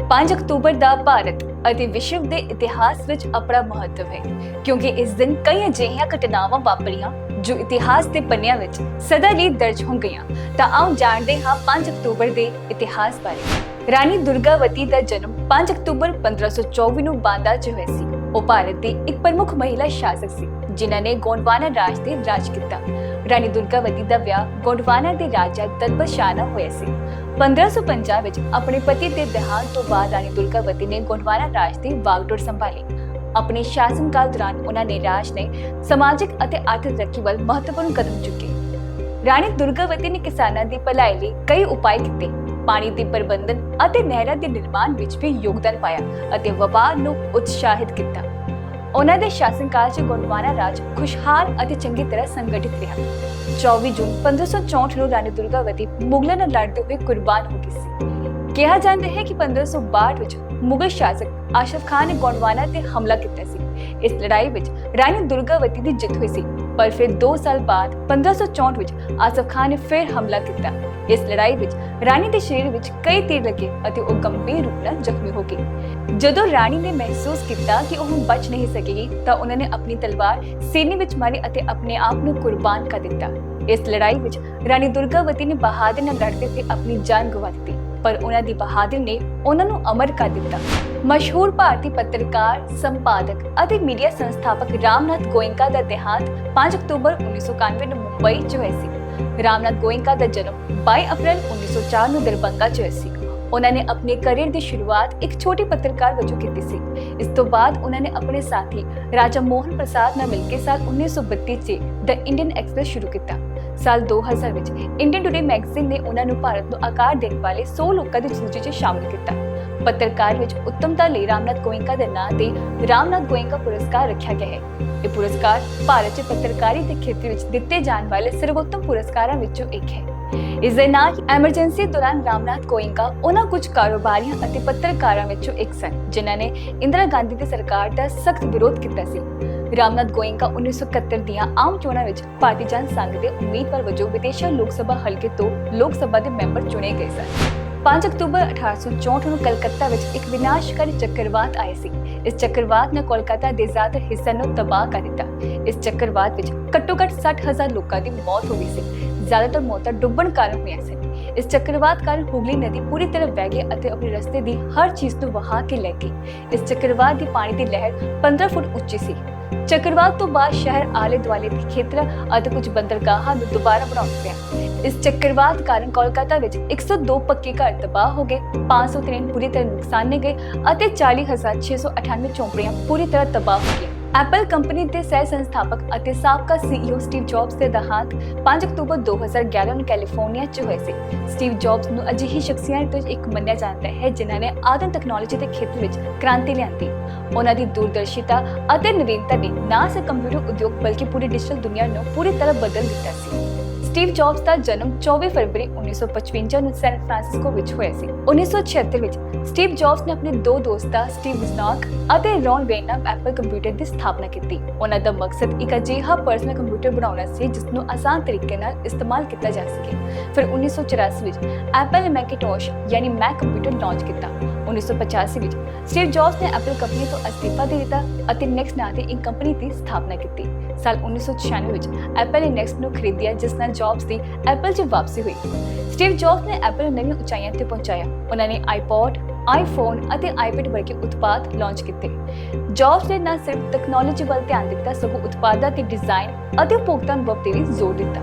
5 October ਦਾ ਭਾਰਤ ਅਤੇ ਵਿਸ਼ਵ ਦੇ ਇਤਿਹਾਸ ਵਿੱਚ ਆਪਣਾ ਮਹੱਤਵ ਹੈ ਕਿਉਂਕਿ ਇਸ ਦਿਨ ਕਈ ਅਜਿਹੀਆਂ ਘਟਨਾਵਾਂ ਵਾਪਰੀਆਂ ਜੋ ਇਤਿਹਾਸ ਦੇ ਪੰਨਿਆਂ ਵਿੱਚ ਸਦਾ ਲਈ ਦਰਜ ਹੋ ਗਈਆਂ। ਤਾਂ ਆਓ ਜਾਣਦੇ ਹਾਂ 5 ਅਕਤੂਬਰ ਦੇ ਇਤਿਹਾਸ ਬਾਰੇ। ਰਾਣੀ ਦੁਰਗਾਵਤੀ ਦਾ ਜਨਮ 5 ਅਕਤੂਬਰ 1524 ਨੂੰ ਬਾਂਦਾ 'ਚ ਹੋਇਆ ਸੀ। ਉਹ ਭਾਰਤ ਦੀ ਇੱਕ ਪ੍ਰਮੁੱਖ ਮਹਿਲਾ ਸ਼ਾਸਕ ਸੀ ਜਿਨ੍ਹਾਂ ਨੇ ਗੋਂਡਵਾਨਾ ਰਾਜ ਤੇ ਰਾਜ ਕੀਤਾ। ਰਾਣੀ ਦੁਰਗਾਵਤੀ ਦਾ ਵਿਆਹ ਗੋਂਡਵਾਨਾ ਦੇ ਰਾਜਾ ਦਰਬਤ ਸ਼ਾਹ ਨਾਲ ਹੋਇਆ ਸੀ। 1550 ਵਿੱਚ ਆਪਣੇ ਪਤੀ ਦੇ ਦੇਹਾਂਤ ਤੋਂ ਬਾਅਦ ਰਾਣੀ ਦੁਰਗਾਵਤੀ ਨੇ ਗੋਂਡਵਾਨਾ ਰਾਜ ਦੀ ਵਾਗਡੋਰ ਸੰਭਾਲੀ। ਆਪਣੇ ਸ਼ਾਸਨਕਾਲ ਦੌਰਾਨ ਉਹਨਾਂ ਨੇ ਰਾਜ ਨੇ ਸਮਾਜਿਕ ਅਤੇ ਆਰਥਿਕ ਤਰੱਕੀ ਵੱਲ ਮਹੱਤਵਪੂਰਨ ਕਦਮ ਚੁੱਕੇ। ਰਾਣੀ ਦੁਰਗਾਵਤੀ ਨੇ ਕਿਸਾਨਾਂ ਦੀ ਭਲਾਈ ਲਈ ਕਈ ਉਪਾਅ ਕੀਤੇ, ਪਾਣੀ ਦੇ ਪ੍ਰਬੰਧਨ ਅਤੇ ਨਹਿਰਾਂ ਦੇ ਨਿਰਮਾਣ ਵਿੱਚ ਵੀ ਯੋਗਦਾਨ ਪਾਇਆ ਅਤੇ ਵਪਾਰ ਨੂੰ ਉਤਸ਼ਾਹਿਤ ਕੀਤਾ। ਉਹਨਾਂ ਦੇ ਸ਼ਾਸਨਕਾਲ 'ਚ ਗੋਂਡਵਾਨਾ ਰਾਜ ਖੁਸ਼ਹਾਲ ਅਤੇ ਚੰਗੀ ਤਰ੍ਹਾਂ ਸੰਗਠਿਤ ਰਿਹਾ। 24 ਜੂਨ 1564 ਨੂੰ ਰਾਣੀ ਦੁਰਗਾਵਤੀ ਮੁਗਲਾਂ ਨਾਲ ਲੜਦੇ ਹੋਏ ਕੁਰਬਾਨ ਹੋ ਗਈ ਸੀ। ਕਿਹਾ ਜਾਂਦਾ ਹੈ ਕਿ 1562 ਵਿੱਚ ਮੁਗਲ ਸ਼ਾਸਕ ਆਸ਼ਫ ਖਾਨ ਨੇ ਗੋਂਡਵਾਨਾ ਤੇ ਹਮਲਾ ਕੀਤਾ ਸੀ। ਇਸ ਲੜਾਈ ਵਿੱਚ ਰਾਣੀ ਦੁਰਗਾਵਤੀ ਦੀ ਜਿੱਤ ਹੋਈ ਸੀ, ਪਰ ਫਿਰ 2 ਸਾਲ ਬਾਅਦ 1564 ਵਿੱਚ ਆਸ਼ਫ ਖਾਨ ਨੇ ਫਿਰ ਹਮਲਾ ਕੀਤਾ। ਇਸ ਲੜਾਈ ਵਿੱਚ ਰਾਣੀ ਦੇ ਸਰੀਰ ਵਿੱਚ ਕਈ ਤੀਰ ਲੱਗੇ ਅਤੇ ਉਹ ਗੰਭੀਰ ਰੂਪ ਨਾਲ ਜ਼ਖਮੀ ਹੋ ਗਈ। ਜਦੋਂ ਰਾਣੀ ਨੇ ਮਹਿਸੂਸ ਕੀਤਾ ਕਿ ਉਹ ਬਚ ਨਹੀਂ ਸਕੇਗੀ ਤਾਂ ਉਹਨਾਂ ਨੇ ਆਪਣੀ ਤਲਵਾਰ ਸੀਨੇ ਵਿੱਚ ਮਾਰੀ ਅਤੇ ਆਪਣੇ ਆਪ ਨੂੰ ਕੁਰਬਾਨ ਕਰ ਦਿੱਤਾ। ਇਸ ਲੜਾਈ ਵਿੱਚ ਰਾਣੀ ਦੁਰਗਾਵਤੀ ਨੇ ਬਹਾਦਰੀ ਨਾਲ ਲੜਦੇ ਹੋਏ ਆਪਣੀ ਜਾਨ ਗਵਾ ਦਿੱਤੀ, ਪਰ ਉਹਨਾਂ ਦੀ ਬਹਾਦਰੀ ਨੇ ਉਹਨਾਂ ਨੂੰ ਅਮਰ ਕਰ ਦਿੱਤਾ। ਮਸ਼ਹੂਰ ਭਾਰਤੀ ਪੱਤਰਕਾਰ, ਸੰਪਾਦਕ ਅਤੇ ਮੀਡੀਆ ਸੰਸਥਾਪਕ ਰਾਮਨਾਥ ਗੋਇੰਕਾ ਦਾ ਦੇਹਾਂਤ 5 ਅਕਤੂਬਰ 1991 ਨੂੰ ਮੁੰਬਈ 'ਚ ਹੋਇਆ ਸੀ। ਰਾਮਨਾਥ ਗੋਇੰਕਾ ਦਾ ਜਨਮ 22 ਅਪ੍ਰੈਲ 1904 ਨੂੰ ਦਰਭੰਗਾ 'ਚ ਹੋਇਆ ਸੀ। ਉਹਨਾਂ ਨੇ ਆਪਣੇ ਕੈਰੀਅਰ ਦੀ ਸ਼ੁਰੂਆਤ ਇੱਕ ਛੋਟੀ ਪੱਤਰਕਾਰ ਵਜੋਂ ਕੀਤੀ ਸੀ। ਇਸ ਤੋਂ ਬਾਅਦ ਉਹਨਾਂ ਨੇ ਆਪਣੇ ਸਾਥੀ ਰਾਜਾ ਮੋਹਨ ਪ੍ਰਸਾਦ ਨਾਲ ਮਿਲ ਕੇ ਸਾਲ 1932 'ਚ ਦ ਇੰਡੀਅਨ ਐਕਸਪ੍ਰੈਸ ਸ਼ੁਰੂ ਕੀਤਾ। ਸਾਲ 2000 ਵਿੱਚ ਇੰਡੀਅਨ ਟੁਡੇ ਮੈਗਜ਼ੀਨ ਨੇ ਉਹਨਾਂ ਨੂੰ ਭਾਰਤ ਨੂੰ ਆਕਾਰ ਦੇਣ ਵਾਲੇ 100 ਲੋਕਾਂ ਦੀ ਸੂਚੀ 'ਚ ਸ਼ਾਮਲ ਕੀਤਾ। ਪੱਤਰਕਾਰ ਵਿੱਚ ਉੱਤਮਤਾ ਲਈ ਰਾਮਨਾਥ ਗੋਇੰਕਾ ਦੇ ਨਾਂ ਤੇ ਰਾਮਨਾਥ ਗੋਇੰਕਾ ਪੁਰਸਕਾਰ ਰੱਖਿਆ ਗਿਆ ਹੈ। ਇਹ ਪੁਰਸਕਾਰ ਭਾਰਤ 'ਚ ਪੱਤਰਕਾਰੀ ਦੇ ਖੇਤਰ ਵਿੱਚ ਦਿੱਤੇ ਜਾਣ ਵਾਲੇ ਸਰਵੋਤਮ ਪੁਰਸਕਾਰਾਂ ਵਿੱਚੋਂ ਇੱਕ ਹੈ। ਇਸ ਦੇ ਨਾਲ ਹੀ ਐਮਰਜੈਂਸੀ ਦੌਰਾਨ ਰਾਮਨਾਥ ਗੋਇੰਕਾ ਉਹਨਾਂ ਕੁਝ ਕਾਰੋਬਾਰੀਆਂ ਅਤੇ ਪੱਤਰਕਾਰਾਂ ਵਿੱਚੋਂ ਇੱਕ ਸਨ ਜਿਨ੍ਹਾਂ ਨੇ ਇੰਦਰਾ ਗਾਂਧੀ ਦੀ ਸਰਕਾਰ ਦਾ ਸਖਤ ਵਿਰੋਧ ਕੀਤਾ ਸੀ। ਰਾਮਨਾਥ ਗੋਇੰਕਾ 1971 ਦੀਆਂ ਆਮ ਚੋਣਾਂ ਵਿੱਚ ਭਾਰਤੀ ਜਨ ਸੰਘ ਦੇ ਉਮੀਦਵਾਰ ਵਜੋਂ ਵਿਦੇਸ਼ਾ ਲੋਕ ਸਭਾ ਹਲਕੇ ਤੋਂ ਲੋਕ ਸਭਾ ਦੇ ਮੈਂਬਰ ਚੁਣੇ ਗਏ ਸਨ। 5 ਅਕਤੂਬਰ 1864 ਨੂੰ ਕਲਕੱਤਾ ਵਿੱਚ ਇੱਕ ਵਿਨਾਸ਼ਕਾਰੀ ਚੱਕਰਵਾਤ ਆਇਆ ਸੀ। ਇਸ ਚੱਕਰਵਾਤ ਨੇ ਕੋਲਕਾਤਾ ਦੇ ਜ਼ਿਆਦਾਤਰ ਹਿੱਸਿਆਂ ਨੂੰ ਤਬਾਹ ਕਰ ਦਿੱਤਾ। ਇਸ ਚੱਕਰਵਾਤ ਵਿੱਚ ਘੱਟੋ-ਘੱਟ 60,000 ਲੋਕਾਂ ਦੀ ਮੌਤ ਹੋ ਗਈ ਸੀ। ਜ਼ਿਆਦਾਤਰ ਮੌਤਾਂ ਡੁੱਬਣ ਕਾਰਨ ਹੋਈਆਂ ਸਨ। ਇਸ ਚੱਕਰਵਾਤ ਕਾਰਨ ਹੁਗਲੀ ਨਦੀ ਪੂਰੀ ਤਰ੍ਹਾਂ ਵਹਿ ਗਈ ਅਤੇ ਆਪਣੇ ਰਸਤੇ ਦੀ ਹਰ ਚੀਜ਼ ਨੂੰ ਵਹਾ ਕੇ ਲੈ ਗਈ। ਇਸ ਚੱਕਰਵਾਤ ਦੀ ਪਾਣੀ ਦੀ ਲਹਿਰ 15 ਫੁੱਟ ਉੱਚੀ ਸੀ। ਚੱਕਰਵਾਤ ਤੋਂ ਬਾਅਦ ਸ਼ਹਿਰ ਆਲੇ ਦੁਆਲੇ ਦੇ ਖੇਤਰਾਂ ਅਤੇ ਕੁਝ ਬੰਦਰਗਾਹਾਂ ਨੂੰ ਦੁਬਾਰਾ ਬਣਾਉਣਾ ਪਿਆ। ਇਸ ਚੱਕਰਵਾਤ ਕਾਰਨ ਕੋਲਕਾਤਾ ਵਿੱਚ 102 ਪੱਕੇ ਘਰ ਤਬਾਹ ਹੋ ਗਏ, 503 ਪੂਰੀ ਤਰ੍ਹਾਂ ਨੁਕਸਾਨੇ ਗਏ ਅਤੇ 40,698 ਝੌਂਪੜੀਆਂ ਪੂਰੀ ਤਰ੍ਹਾਂ ਤਬਾਹ ਹੋ ਗਈਆਂ। ਐਪਲ ਕੰਪਨੀ ਦੇ ਸਹਿ ਸੰਸਥਾਪਕ ਅਤੇ ਸਾਬਕਾ ਸੀਈਓ ਸਟੀਵ ਜੌਬਸ ਦੇ ਦੇਹਾਂਤ 5 ਅਕਤੂਬਰ 2011 ਨੂੰ ਕੈਲੀਫੋਰਨੀਆ 'ਚ ਹੋਇਆ ਸੀ। ਸਟੀਵ ਜੌਬਸ ਨੂੰ ਅਜਿਹੀ ਸ਼ਖਸੀਅਤ ਤੋਂ ਇੱਕ ਮੰਨਿਆ ਜਾਂਦਾ ਹੈ ਜਿਨ੍ਹਾਂ ਨੇ ਆਧੁਨਿਕ ਤਕਨਾਲੋਜੀ ਦੇ ਖੇਤਰ ਵਿੱਚ ਕ੍ਰਾਂਤੀ ਲਿਆਂਦੀ। ਉਹਨਾਂ ਦੀ ਦੂਰਦਰਸ਼ਿਤਾ ਅਤੇ ਨਵੀਨਤਾ ਨੇ ਨਾ ਸਿਰਫ ਕੰਪਿਊਟਰ ਉਦਯੋਗ ਬਲਕਿ ਪੂਰੀ ਡਿਜੀਟਲ ਦੁਨੀਆ ਨੂੰ ਪੂਰੀ ਤਰ੍ਹਾਂ ਬਦਲ ਦਿੱਤਾ ਸੀ। ਸਟੀਵ ਜੌਬਸ ਦਾ ਜਨਮ 24 ਫਰਵਰੀ 1955 ਨੂੰ ਸੈਨ ਫਰਾਂਸਿਸਕੋ ਵਿੱਚ ਹੋਇਆ ਸੀ। 1976 ਵਿੱਚ ਸਟੀਵ ਜੌਬਸ ਨੇ ਆਪਣੇ ਦੋ ਦੋਸਤਾਂ ਸਟੀਵ ਵੋਜ਼ਨਿਆਕ ਅਤੇ ਰੌਨ ਵੇਨ ਨਾਲ ਐਪਲ ਕੰਪਿਊਟਰ ਦੀ ਸਥਾਪਨਾ ਕੀਤੀ। ਉਹਨਾਂ ਦਾ ਮਕਸਦ ਇੱਕ ਅਜਿਹਾ ਪਰਸਨਲ ਕੰਪਿਊਟਰ ਬਣਾਉਣਾ ਸੀ ਜਿਸ ਨੂੰ ਆਸਾਨ ਤਰੀਕੇ ਨਾਲ ਇਸਤੇਮਾਲ ਕੀਤਾ ਜਾ ਸਕੇ। ਫਿਰ 1984 ਵਿੱਚ ਐਪਲ ਨੇ ਮੈਕਿੰਟੋਸ਼ ਯਾਨੀ ਮੈਕ ਕੰਪਿਊਟਰ ਲਾਂਚ ਕੀਤਾ। 1985 ਵਿੱਚ ਸਟੀਵ ਜੌਬਸ ਨੇ ਐਪਲ ਕੰਪਨੀ ਤੋਂ ਅਸਤੀਫਾ ਦੇ ਦਿੱਤਾ ਅਤੇ ਨੈਕਸਟ ਨਾਂ ਤੇ ਇੱਕ ਕੰਪਨੀ ਦੀ ਸਥਾਪਨਾ ਕੀਤੀ। ਸਾਲ 1996 ਵਿੱਚ ਐਪਲ ਨੇ ਨੈਕਸਟ ਨੂੰ ਖਰੀਦਿਆ ਜਿਸ ਨਾਲ ਜੌਬਸ ਦੀ ਐਪਲ 'ਚ ਵਾਪਸੀ ਹੋਈ। ਸਟੀਵ ਜੌਬਸ ਨੇ ਐਪਲ ਨੂੰ ਨਵੀਆਂ ਉਚਾਈਆਂ ਤੇ ਪਹੁੰਚਾਇਆ। ਉਹਨਾਂ ਨੇ ਆਈਪੌਡ, ਆਈਫੋਨ ਅਤੇ ਆਈਪੈਡ ਵਰਗੇ ਉਤਪਾਦ ਲਾਂਚ ਕੀਤੇ। ਜੌਬਸ ਨੇ ਨਾ ਸਿਰਫ ਤਕਨਾਲੋਜੀ ਵੱਲ ਧਿਆਨ ਦਿੱਤਾ ਸਗੋਂ ਉਤਪਾਦਾਂ ਦੇ ਡਿਜ਼ਾਈਨ ਅਤੇ ਉਪਭੋਗਤਾ ਅਨੁਭਵ ਤੇ ਵੀ ਜ਼ੋਰ ਦਿੱਤਾ।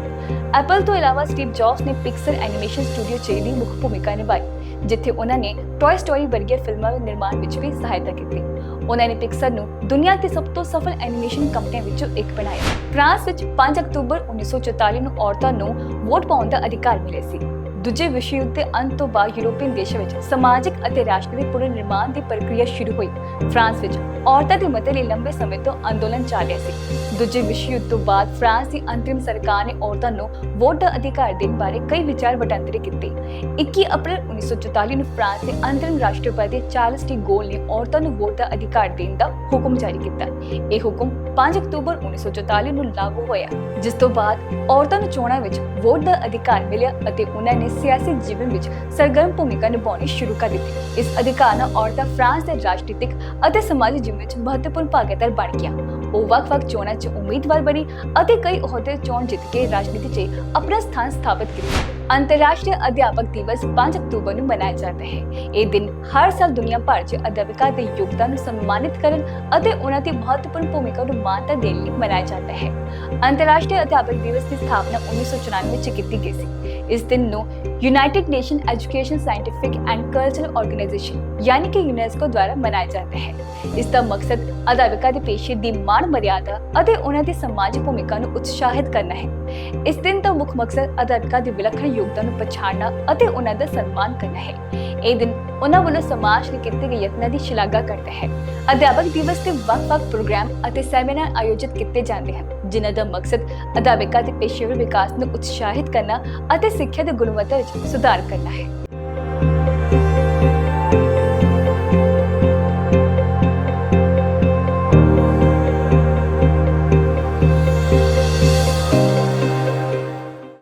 ਐਪਲ ਤੋਂ ਇਲਾਵਾ ਸਟੀਵ ਜੌਬਸ ਨੇ ਪਿਕਸਰ ਐਨੀਮੇਸ਼ਨ ਸਟੂਡੀਓ 'ਚ ਵੀ ਮੁੱਖ ਭੂਮਿਕਾ ਨਿਭਾਈ ਜਿੱਥੇ ਉਹਨਾਂ ਨੇ ਟੌਏ ਸਟੋਰੀ ਵਰਗੀਆਂ ਫਿਲਮਾਂ ਦੇ ਨਿਰਮਾਣ ਵਿੱਚ ਵੀ ਸਹਾਇਤਾ ਕੀਤੀ। ਉਹਨਾਂ ਨੇ ਪਿਕਸਰ ਨੂੰ ਦੁਨੀਆ ਦੀ ਸਭ ਤੋਂ ਸਫਲ ਐਨੀਮੇਸ਼ਨ ਕੰਪਨੀਆਂ ਵਿੱਚੋਂ ਇੱਕ ਬਣਾਇਆ। ਫਰਾਂਸ ਵਿੱਚ 5 ਅਕਤੂਬਰ 1944 ਨੂੰ ਔਰਤਾਂ ਨੂੰ ਵੋਟ ਪਾਉਣ ਦਾ ਅਧਿਕਾਰ ਮਿਲਿਆ ਸੀ। ਦੂਜੇ ਵਿਸ਼ਵ ਯੁੱਧ ਦੇ ਅੰਤ ਤੋਂ ਬਾਅਦ ਯੂਰਪੀਅਨ ਦੇਸ਼ਾਂ ਵਿੱਚ ਸਮਾਜਿਕ ਅਤੇ ਰਾਸ਼ਟਰੀ ਪੁਨਰ ਨਿਰਮਾਣ ਦੀ ਪ੍ਰਕਿਰਿਆ ਸ਼ੁਰੂ ਹੋਈ। ਫਰਾਂਸ ਵਿੱਚ ਔਰਤਾਂ ਦੇ ਮਤੇ ਲਈ ਲੰਬੇ ਸਮੇਂ ਤੋਂ ਅੰਦੋਲਨ ਚੱਲ ਰਿਹਾ ਸੀ। ਦੂਜੇ ਵਿਸ਼ਵ ਯੁੱਧ ਤੋਂ ਬਾਅਦ ਫਰਾਂਸ ਦੀ ਅੰਤਰਿਮ ਸਰਕਾਰ ਨੇ ਔਰਤਾਂ ਨੂੰ ਵੋਟ ਦਾ ਅਧਿਕਾਰ ਦੇਣ ਬਾਰੇ ਕਈ ਵਿਚਾਰ ਵਟਾਂਦਰੇ ਕੀਤੇ। 21 ਅਪ੍ਰੈਲ 1944 ਨੂੰ ਫਰਾਂਸ ਦੇ ਅੰਤਰਿਮ ਰਾਸ਼ਟਰਪਤੀ ਚਾਰਲਸ ਡੀ ਗੋਲ ਨੇ ਔਰਤਾਂ ਨੂੰ ਵੋਟ ਦਾ ਅਧਿਕਾਰ ਦੇਣ ਦਾ ਹੁਕਮ ਜਾਰੀ ਕੀਤਾ। ਇਹ ਹੁਕਮ 5 ਅਕਤੂਬਰ 1944 ਨੂੰ ਲਾਗੂ ਹੋਇਆ ਜਿਸ ਤੋਂ ਬਾਅਦ ਔਰਤਾਂ ਨੂੰ ਚੋਣਾਂ ਵਿੱਚ ਵੋਟ ਦਾ ਅਧਿਕਾਰ ਮਿਲਿਆ ਅਤੇ ਉਹਨਾਂ ਨੇ ਸਿਆਸੀ ਜੀਵਨ ਵਿੱਚ ਸਰਗਰਮ ਭੂਮਿਕਾ ਨਿਭਾਉਣੀ ਸ਼ੁਰੂ ਕਰ ਦਿੱਤੀ। ਇਸ ਅਧਿਕਾਰ ਨਾਲ ਔਰਤਾਂ ਫਰਾਂਸ ਦੇ ਰਾਜਨੀਤਿਕ ਅਤੇ ਸਮਾਜਿਕ ਜੀਵਨ ਵਿੱਚ ਮਹੱਤਵਪੂਰਨ ਭਾਗੀਦਾਰ ਬਣ ਗਈਆਂ। ਉਹ ਵੱਖ-ਵੱਖ ਚੋਣਾਂ 'ਚ ਉਮੀਦਵਾਰ ਬਣੀ ਅਤੇ ਕਈ ਅਹੁਦੇ ਚੋਣ ਜਿੱਤ ਕੇ ਰਾਜਨੀਤੀ 'ਚ ਆਪਣਾ ਸਥਾਨ ਸਥਾਪਿਤ ਕੀਤਾ। अंतर्राष्ट्रीय अध्यापक दिवस 5 अक्टूबर ਨੂੰ ਮਨਾਇਆ ਜਾਂਦਾ ਹੈ। ਇਹ ਦਿਨ ਹਰ ਸਾਲ ਦੁਨੀਆ ਭਰ 'ਚ ਅਧਿਆਪਕਾਂ ਦੇ ਯੋਗਦਾਨ ਨੂੰ ਸਨਮਾਨਿਤ ਕਰਨ ਅਤੇ ਉਹਨਾਂ ਦੀ ਮਹੱਤਵਪੂਰਨ ਭੂਮਿਕਾ ਨੂੰ ਮਾਨਤਾ ਦੇਣ ਲਈ ਮਨਾਇਆ ਜਾਂਦਾ ਹੈ। ਅੰਤਰਰਾਸ਼ਟਰੀ ਅਧਿਆਪਕ ਦਿਵਸ ਦੀ ਸਥਾਪਨਾ 1994 ਵਿੱਚ ਕੀਤੀ ਗਈ ਸੀ। ਇਸ ਦਿਨ ਨੂੰ United nation education scientific and cultural organisation ਯਾਨੀ ਕਿ ਯੂਨੈਸਕੋ ਦੁਆਰਾ ਮਨਾਇਆ ਜਾਂਦਾ ਹੈ। ਇਸ ਦਾ ਮਕਸਦ ਅਧਿਆਪਕਾਂ ਦੇ ਪੇਸ਼ੇ ਦੀ ਮਾਣ ਮਰਿਆਦਾ ਅਤੇ ਉਹਨਾਂ ਦੀ ਸਮਾਜਿਕ ਭੂਮਿਕਾ ਨੂੰ ਉਤਸ਼ਾਹਿਤ ਕਰਨਾ ਹੈ। ਇਸ ਦਿਨ ਦਾ ਮੁੱਖ ਮਕਸਦ ਅਧਿਆਪਕਾਂ ਦੀ ਵਿਲੱਖਣ ਯੋਗਦਾਨ ਨੂੰ ਪਛਾਣਨਾ ਅਤੇ ਉਹਨਾਂ ਦਾ ਸਨਮਾਨ ਕਰਨਾ ਹੈ। ਇਹ ਦਿਨ ਉਹਨਾਂ ਵੱਲੋਂ ਸਮਾਜ ਲਈ ਕੀਤੇ ਗਏ ਯਤਨਾਂ ਦੀ ਸ਼ਲਾਘਾ ਕਰਦਾ ਹੈ। ਅਧਿਆਪਕ ਦਿਵਸ ਤੇ ਵੱਖ-ਵੱਖ ਪ੍ਰੋਗਰਾਮ ਅਤੇ ਸੈਮੀਨਾਰ ਆਯੋਜਿਤ ਕੀਤੇ ਜਾਂਦੇ ਹਨ, ਜਿਨ੍ਹਾਂ ਦਾ ਮਕਸਦ ਅਧਿਆਪਕਾਂ ਦੇ ਪੇਸ਼ੇਵਰ ਵਿਕਾਸ ਨੂੰ ਉਤਸ਼ਾਹਿਤ ਕਰਨਾ ਅਤੇ ਸਿੱਖਿਆ ਦੀ ਗੁਣਵੱਤਾ ਵਿੱਚ ਸੁਧਾਰ ਕਰਨਾ ਹੈ।